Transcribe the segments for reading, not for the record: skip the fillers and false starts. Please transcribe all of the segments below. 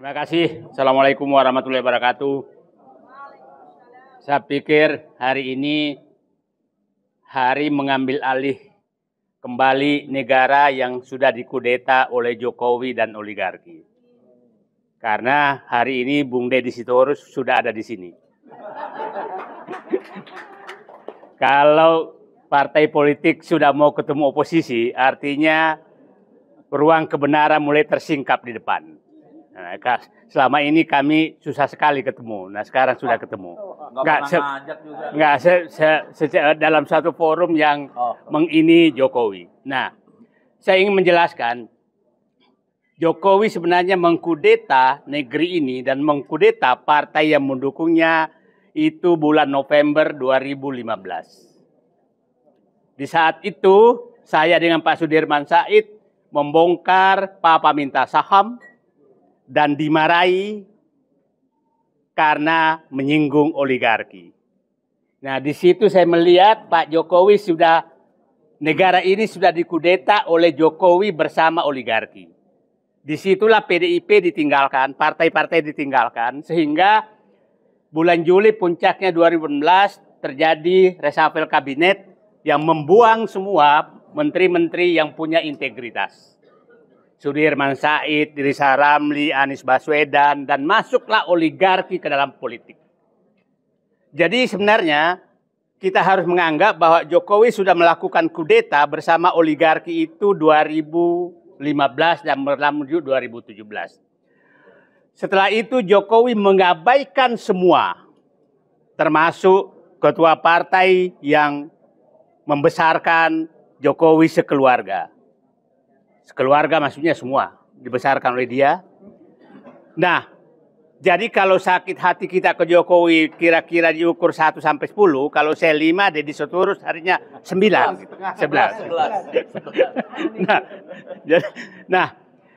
Terima kasih. Assalamualaikum warahmatullahi wabarakatuh. Saya pikir hari ini hari mengambil alih kembali negara yang sudah dikudeta oleh Jokowi dan oligarki. Karena hari ini Bung Deddy Sitorus sudah ada di sini. Kalau partai politik sudah mau ketemu oposisi, artinya ruang kebenaran mulai tersingkap di depan. Nah, selama ini kami susah sekali ketemu. Nah, sekarang sudah ketemu. Dalam satu forum yang mengini Jokowi. Nah, saya ingin menjelaskan, Jokowi sebenarnya mengkudeta negeri ini dan mengkudeta partai yang mendukungnya itu bulan November 2015. Di saat itu, saya dengan Pak Sudirman Said membongkar Papa minta saham dan dimarahi karena menyinggung oligarki. Nah, di situ saya melihat Pak Jokowi negara ini sudah dikudeta oleh Jokowi bersama oligarki. Disitulah PDIP ditinggalkan, partai-partai ditinggalkan, sehingga bulan Juli puncaknya 2016 terjadi reshuffle kabinet yang membuang semua menteri-menteri yang punya integritas. Sudirman Said, Rizal Ramli, Anies Baswedan, dan masuklah oligarki ke dalam politik. Jadi sebenarnya kita harus menganggap bahwa Jokowi sudah melakukan kudeta bersama oligarki itu 2015 dan menuju 2017. Setelah itu Jokowi mengabaikan semua, termasuk ketua partai yang membesarkan Jokowi sekeluarga. Sekeluarga maksudnya semua dibesarkan oleh dia. Nah, jadi kalau sakit hati kita ke Jokowi kira-kira diukur 1 sampai 10, kalau saya 5, Deddy Sitorus harinya 9, 11. Nah,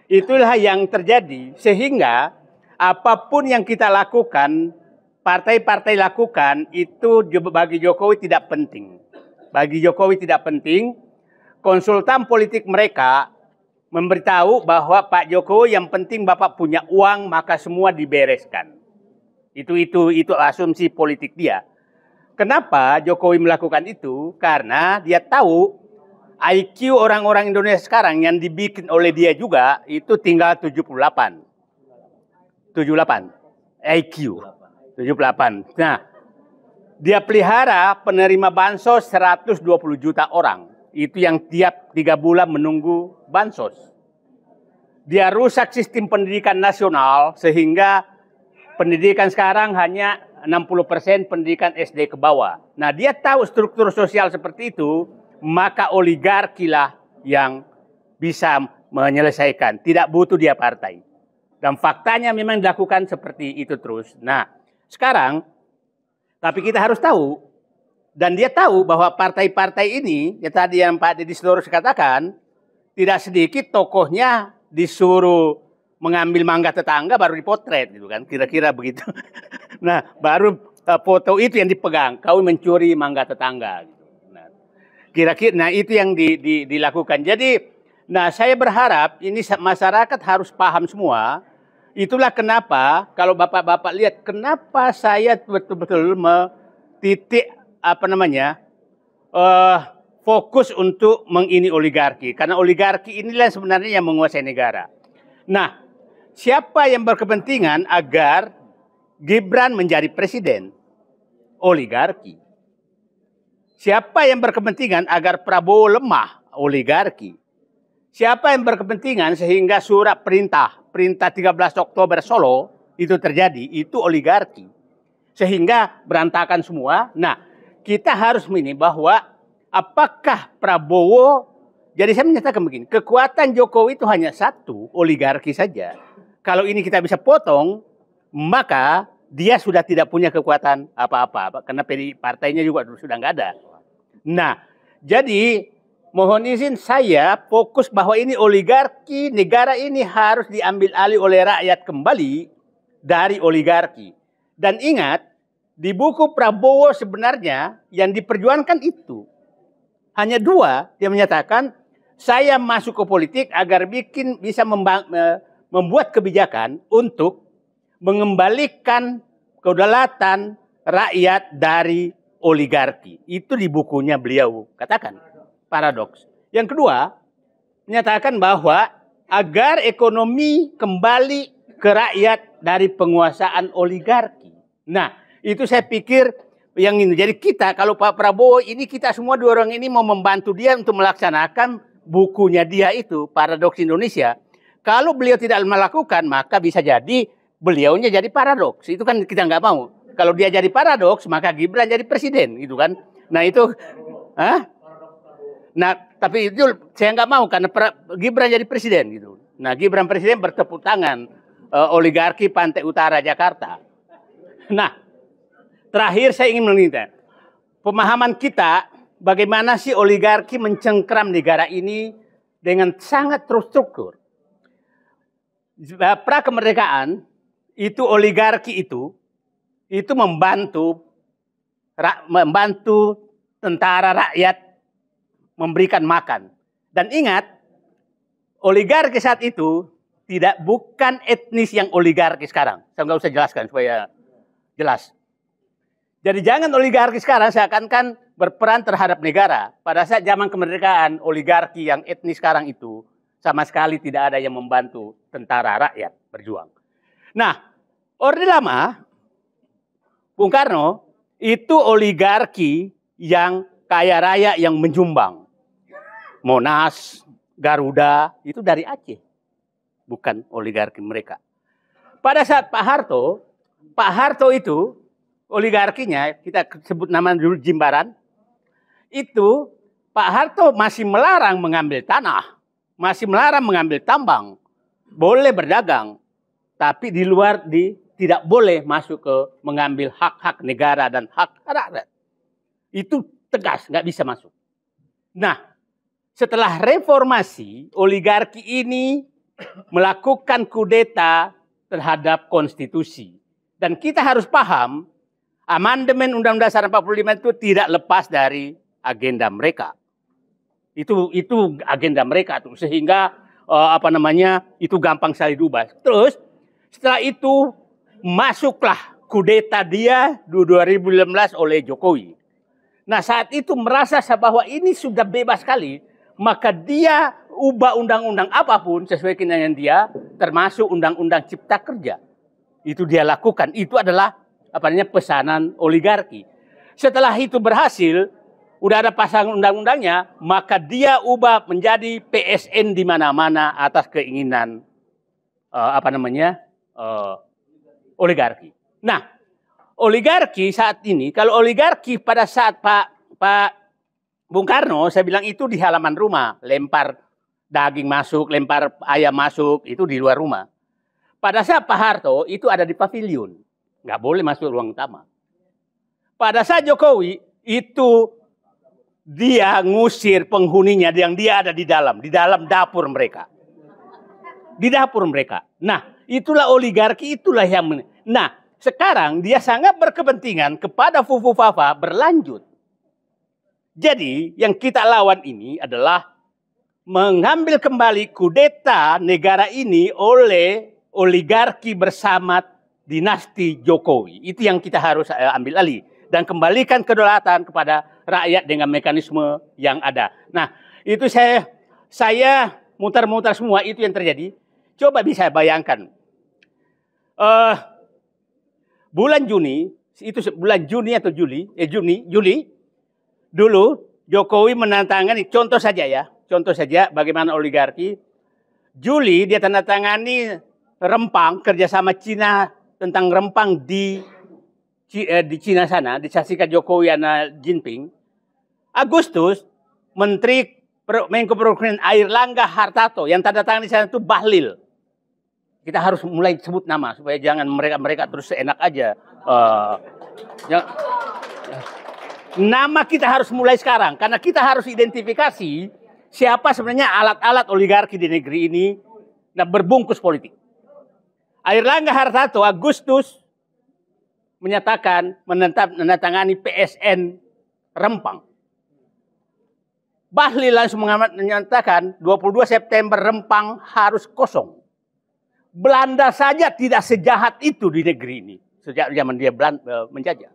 itulah yang terjadi sehingga apapun yang kita lakukan, partai-partai lakukan itu bagi Jokowi tidak penting. Bagi Jokowi tidak penting. Konsultan politik mereka memberitahu bahwa Pak Jokowi yang penting Bapak punya uang maka semua dibereskan. Itu asumsi politik dia. Kenapa Jokowi melakukan itu? Karena dia tahu IQ orang-orang Indonesia sekarang yang dibikin oleh dia juga itu tinggal 78 IQ 78. Nah, dia pelihara penerima bansos 120 juta orang. Itu yang tiap 3 bulan menunggu bansos. Dia rusak sistem pendidikan nasional sehingga pendidikan sekarang hanya 60% pendidikan SD ke bawah. Nah, dia tahu struktur sosial seperti itu, maka oligarki lah yang bisa menyelesaikan. Tidak butuh dia partai. Dan faktanya memang dilakukan seperti itu terus. Nah, sekarang, tapi kita harus tahu, dan dia tahu bahwa partai-partai ini, ya tadi yang Pak Deddy Sitorus katakan, tidak sedikit tokohnya disuruh mengambil mangga tetangga baru dipotret, gitu kan, kira-kira begitu. Nah, baru foto itu yang dipegang, kau mencuri mangga tetangga. Gitu. Nah, kira-kira, nah itu yang dilakukan. Jadi, nah saya berharap ini masyarakat harus paham semua. Itulah kenapa, kalau bapak-bapak lihat, kenapa saya betul-betul fokus untuk mengini oligarki. Karena oligarki inilah sebenarnya yang menguasai negara. Nah, siapa yang berkepentingan agar Gibran menjadi presiden? Oligarki. Siapa yang berkepentingan agar Prabowo lemah? Oligarki. Siapa yang berkepentingan sehingga surat perintah 13 Oktober Solo itu terjadi? Itu oligarki. Sehingga berantakan semua. Nah, kita harus bahwa apakah Prabowo, jadi saya menyatakan begini, kekuatan Jokowi itu hanya satu, oligarki saja. Kalau ini kita bisa potong, maka dia sudah tidak punya kekuatan apa-apa. Karena partainya juga sudah nggak ada. Nah, jadi mohon izin saya fokus bahwa ini oligarki, negara ini harus diambil alih oleh rakyat kembali dari oligarki. Dan ingat, di buku Prabowo sebenarnya yang diperjuangkan itu hanya 2. Dia menyatakan, saya masuk ke politik agar bisa membuat kebijakan untuk mengembalikan kedaulatan rakyat dari oligarki. Itu di bukunya beliau katakan, paradoks. Yang kedua, menyatakan bahwa agar ekonomi kembali ke rakyat dari penguasaan oligarki. Nah, itu saya pikir yang ini. Jadi kita, kalau Pak Prabowo ini, kita semua dua orang ini mau membantu dia untuk melaksanakan bukunya dia itu, Paradoks Indonesia. Kalau beliau tidak melakukan, maka bisa jadi beliaunya jadi paradoks. Itu kan kita nggak mau. Kalau dia jadi paradoks, maka Gibran jadi presiden, gitu kan? Nah itu, nah tapi itu saya nggak mau karena Gibran jadi presiden, gitu. Nah Gibran presiden bertepuk tangan oligarki Pantai Utara Jakarta. Nah, terakhir saya ingin meminta pemahaman kita bagaimana sih oligarki mencengkram negara ini dengan sangat terstruktur. Pra kemerdekaan itu oligarki itu membantu tentara rakyat memberikan makan. Dan ingat, oligarki saat itu bukan etnis yang oligarki sekarang. Saya nggak usah jelaskan supaya jelas. Jadi jangan oligarki sekarang seakan-akan berperan terhadap negara. Pada saat zaman kemerdekaan, oligarki yang etnis sekarang itu sama sekali tidak ada yang membantu tentara rakyat berjuang. Nah, Orde Lama, Bung Karno, itu oligarki yang kaya raya yang menyumbang. Monas, Garuda, itu dari Aceh. Bukan oligarki mereka. Pada saat Pak Harto itu oligarkinya, kita sebut nama dulu Jimbaran, itu Pak Harto masih melarang mengambil tanah, masih melarang mengambil tambang, boleh berdagang, tapi di luar tidak boleh masuk ke mengambil hak-hak negara dan hak rakyat. Itu tegas, nggak bisa masuk. Nah, setelah reformasi, oligarki ini melakukan kudeta terhadap konstitusi. Dan kita harus paham, amandemen Undang-Undang Dasar 45 itu tidak lepas dari agenda mereka. Itu agenda mereka tuh, sehingga itu gampang sekali diubah. Terus setelah itu masuklah kudeta dia 2016 oleh Jokowi. Nah saat itu merasa bahwa ini sudah bebas sekali, maka dia ubah undang-undang apapun sesuai keinginan dia, termasuk undang-undang Cipta Kerja. Itu dia lakukan. Itu adalah pesanan oligarki. Setelah itu berhasil, udah ada pasangan undang-undangnya, maka dia ubah menjadi PSN di mana-mana atas keinginan oligarki. Nah, oligarki saat ini, kalau oligarki pada saat Pak Bung Karno, saya bilang itu di halaman rumah, lempar daging masuk, lempar ayam masuk, itu di luar rumah. Pada saat Pak Harto itu ada di pavilion, nggak boleh masuk ruang utama. Pada saat Jokowi itu dia ngusir penghuninya yang dia ada di dalam dapur mereka. Di dapur mereka. Nah, itulah oligarki, itulah yang... Nah, sekarang dia sangat berkepentingan kepada Fufu Fafa berlanjut. Jadi, yang kita lawan ini adalah mengambil kembali kudeta negara ini oleh oligarki bersama dinasti Jokowi. Itu yang kita harus ambil alih. Dan kembalikan kedaulatan kepada rakyat dengan mekanisme yang ada. Nah, itu saya mutar-mutar semua itu yang terjadi. Coba bisa bayangkan. Bulan Juni, itu bulan Juni atau Juli, dulu Jokowi menandatangani, contoh saja bagaimana oligarki. Juli dia tandatangani Rempang, kerjasama Cina tentang Rempang di Cina sana, disaksikan Jokowi dan Jinping. Agustus, Menteri Menko Perekonomian Airlangga Hartarto yang tanda tangan di sana itu Bahlil. Kita harus mulai sebut nama supaya jangan mereka terus seenak aja. Nama kita harus mulai sekarang karena kita harus identifikasi siapa sebenarnya alat-alat oligarki di negeri ini dan berbungkus politik. Airlangga Hartarto Agustus menyatakan menandatangani PSN Rempang. Bahlil langsung menyatakan 22 September Rempang harus kosong. Belanda saja tidak sejahat itu di negeri ini sejak zaman dia menjajah.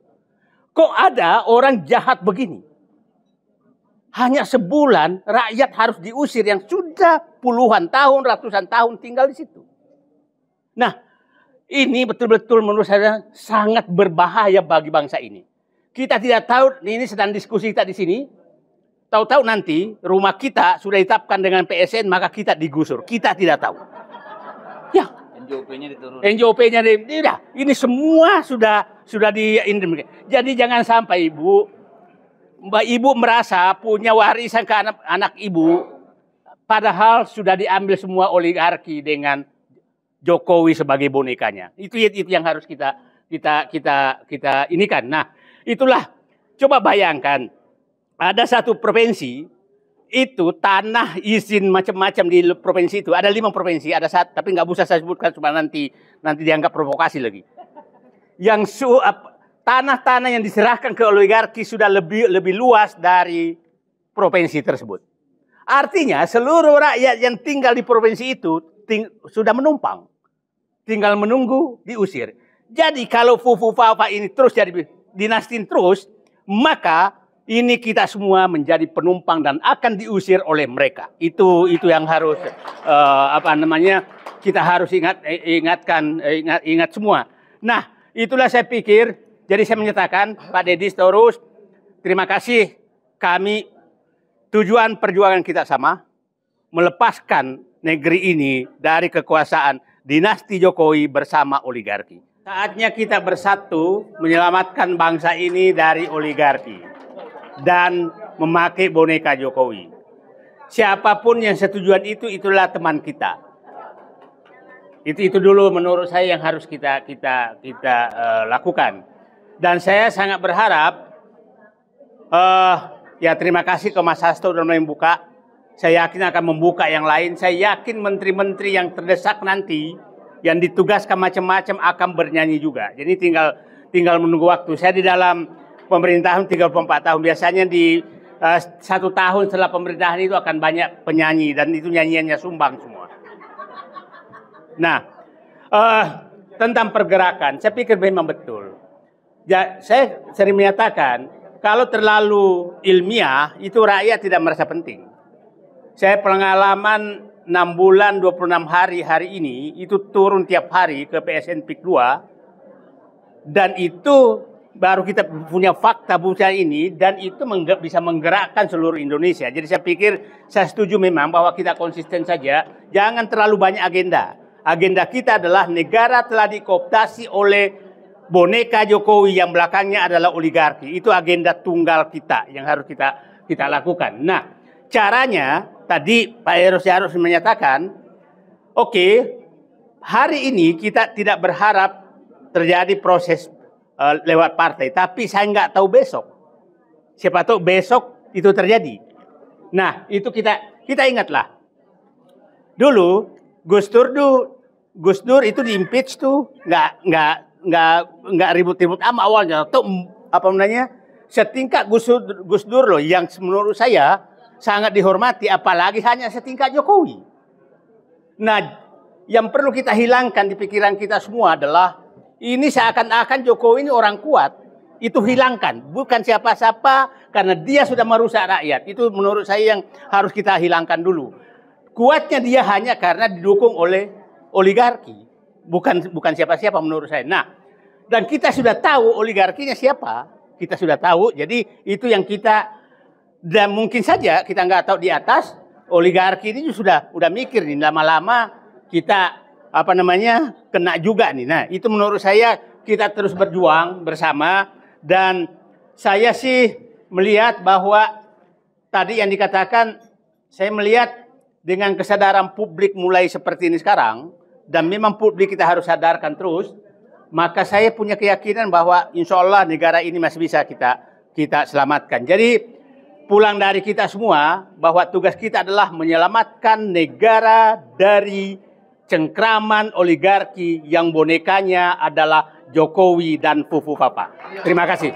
Kok ada orang jahat begini? Hanya sebulan rakyat harus diusir yang sudah puluhan tahun, ratusan tahun tinggal di situ. Nah, ini betul-betul menurut saya sangat berbahaya bagi bangsa ini. Kita tidak tahu, ini sedang diskusi kita di sini. Tahu-tahu nanti rumah kita sudah ditetapkan dengan PSN, maka kita digusur. Kita tidak tahu. Ya, NJOP-nya diturunkan. NJOP-nya ini semua sudah di. Jadi jangan sampai Mbak Ibu merasa punya warisan ke anak Ibu, padahal sudah diambil semua oligarki dengan Jokowi sebagai bonekanya. Itu yang harus kita inikan. Nah, itulah, coba bayangkan ada satu provinsi itu tanah izin macam-macam di provinsi itu. Ada 5 provinsi, ada satu, tapi nggak bisa saya sebutkan, cuma nanti dianggap provokasi lagi. Yang tanah-tanah yang diserahkan ke oligarki sudah lebih luas dari provinsi tersebut. Artinya seluruh rakyat yang tinggal di provinsi itu sudah menumpang, tinggal menunggu diusir. Jadi kalau Fufu Fafa ini terus jadi dinastin terus, maka ini kita semua menjadi penumpang dan akan diusir oleh mereka. Itu yang harus kita harus ingat semua. Nah, itulah saya pikir. Jadi saya menyatakan Pak Deddy Sitorus, terima kasih. Kami tujuan perjuangan kita sama, melepaskan negeri ini dari kekuasaan dinasti Jokowi bersama oligarki. Saatnya kita bersatu menyelamatkan bangsa ini dari oligarki dan memakai boneka Jokowi. Siapapun yang setujuan itu, itulah teman kita. Itu dulu menurut saya yang harus kita lakukan. Dan saya sangat berharap, ya terima kasih ke Mas Hasto sudah membuka. Saya yakin akan membuka yang lain. Saya yakin menteri-menteri yang terdesak nanti, yang ditugaskan macam-macam akan bernyanyi juga. Jadi tinggal menunggu waktu. Saya di dalam pemerintahan 34 tahun. Biasanya di 1 tahun setelah pemerintahan itu akan banyak penyanyi. Dan itu nyanyiannya sumbang semua. Nah, tentang pergerakan, saya pikir memang betul. Ya, saya sering menyatakan, kalau terlalu ilmiah, itu rakyat tidak merasa penting. Saya pengalaman 6 bulan, 26 hari ini, itu turun tiap hari ke PSN PIK 2. Dan itu baru kita punya fakta bukti ini, dan itu bisa menggerakkan seluruh Indonesia. Jadi saya pikir, saya setuju memang bahwa kita konsisten saja, jangan terlalu banyak agenda. Agenda kita adalah negara telah dikooptasi oleh boneka Jokowi yang belakangnya adalah oligarki. Itu agenda tunggal kita yang harus kita lakukan. Nah, caranya tadi Pak Eros harus menyatakan, oke, hari ini kita tidak berharap terjadi proses lewat partai, tapi saya nggak tahu besok. Siapa tahu besok itu terjadi. Nah, itu kita ingatlah. Dulu Gus Dur itu di-impeach tuh nggak ribut-ribut awalnya. Tuh setingkat Gus Dur loh yang menurut saya sangat dihormati, apalagi hanya setingkat Jokowi. Nah, yang perlu kita hilangkan di pikiran kita semua adalah ini seakan-akan Jokowi ini orang kuat. Itu hilangkan, bukan siapa-siapa, karena dia sudah merusak rakyat. Itu menurut saya yang harus kita hilangkan dulu. Kuatnya dia hanya karena didukung oleh oligarki. Bukan siapa-siapa menurut saya. Nah, dan kita sudah tahu oligarkinya siapa. Kita sudah tahu. Jadi itu yang kita, dan mungkin saja kita nggak tahu di atas oligarki ini sudah mikir nih, lama-lama kita kena juga nih. Nah, itu menurut saya kita terus berjuang bersama. Dan saya sih melihat bahwa tadi yang dikatakan, saya melihat dengan kesadaran publik mulai seperti ini sekarang, dan memang publik kita harus sadarkan terus, maka saya punya keyakinan bahwa insya Allah negara ini masih bisa kita selamatkan. Jadi pulang dari kita semua bahwa tugas kita adalah menyelamatkan negara dari cengkraman oligarki yang bonekanya adalah Jokowi dan Fufu Papa. Terima kasih.